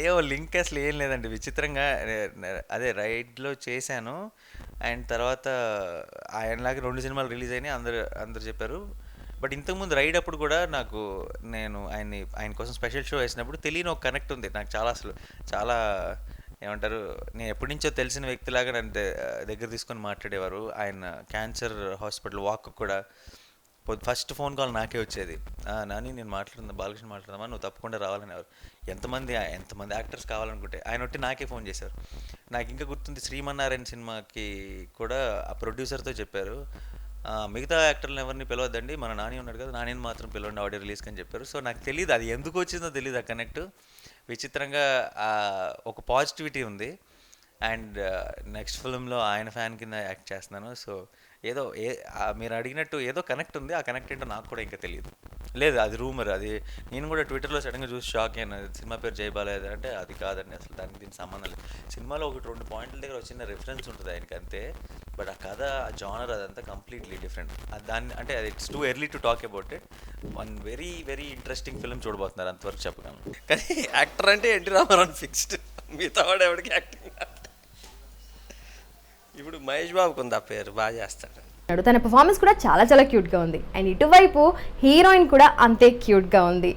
ఏవో లింక్ అసలు ఏం లేదండి. విచిత్రంగా అదే రైడ్‌లో చేశాను. అండ్ తర్వాత ఆయనలాగా 2 సినిమాలు రిలీజ్ అయినాయి. అందరూ అందరూ చెప్పారు. బట్ ఇంతకుముందు రైడ్ అప్పుడు కూడా నాకు నేను ఆయన కోసం స్పెషల్ షో వేసినప్పుడు తెలియని ఒక కనెక్ట్ ఉంది. నాకు చాలా అసలు చాలా ఏమంటారు, నేను ఎప్పటి నుంచో తెలిసిన వ్యక్తిలాగా నన్ను దగ్గర తీసుకొని మాట్లాడేవారు. ఆయన క్యాన్సర్ హాస్పిటల్ వాక్ కూడా ఫస్ట్ ఫోన్ కాల్ నాకే వచ్చేది. నాని నేను మాట్లాడుతున్నా, బాలకృష్ణ మాట్లాడదామా, నువ్వు తప్పకుండా రావాలనేవారు. ఎంతమంది యాక్టర్స్ కావాలనుకుంటే ఆయన ఒట్టి నాకే ఫోన్ చేశారు. నాకు ఇంకా గుర్తుంది, శ్రీమన్నారాయణ సినిమాకి కూడా ఆ ప్రొడ్యూసర్తో చెప్పారు, మిగతా యాక్టర్లను ఎవరిని పిలవద్దండి, మన నాని ఉన్నాడు కదా, నానిని మాత్రం పిలవండి ఆడియో రిలీజ్కి అని చెప్పారు. సో నాకు తెలియదు అది ఎందుకు వచ్చిందో తెలియదు ఆ కనెక్ట్. విచిత్రంగా ఆ, ఒక పాజిటివిటీ ఉంది. అండ్ నెక్స్ట్ ఫిల్మ్లో ఆయన ఫ్యాన్ కింద యాక్ట్ చేస్తున్నాను. సో ఏదో మీరు అడిగినట్టు ఏదో కనెక్ట్ ఉంది. ఆ కనెక్ట్ ఏంటో నాకు కూడా ఇంకా తెలియదు. లేదు, అది రూమర్. అది నేను కూడా ట్విట్టర్లో సడన్గా చూసి షాక్ అయినా. సినిమా పేరు జై బాలయ్య అంటే అది కాదండి, అసలు దానికి దీనికి సంబంధం లేదు. సినిమాలో ఒకటి రెండు పాయింట్ల దగ్గర ఒక చిన్న రిఫరెన్స్ ఉంటుంది ఆయనకి అంతే. బట్ ఆ కథ, ఆ జానర్ అదంతా కంప్లీట్లీ డిఫరెంట్. దాన్ని అంటే అది it's too early to talk about it. One very very interesting film చూడబోతున్నారు, అంతవరకు చెప్పగలను. కానీ యాక్టర్ అంటే ఎన్టీ రామారావు ఫిక్స్డ్, మిగతా వాడు ఎవరికి యాక్టింగ్. ఇప్పుడు మహేష్ బాబుకు ఉంది ఆ పేరు, బాగా చేస్తాడు. తన పర్ఫార్మెన్స్ కూడా చాలా చాలా క్యూట్గా ఉంది. అండ్ ఇటువైపు హీరోయిన్ కూడా అంతే క్యూట్గా ఉంది.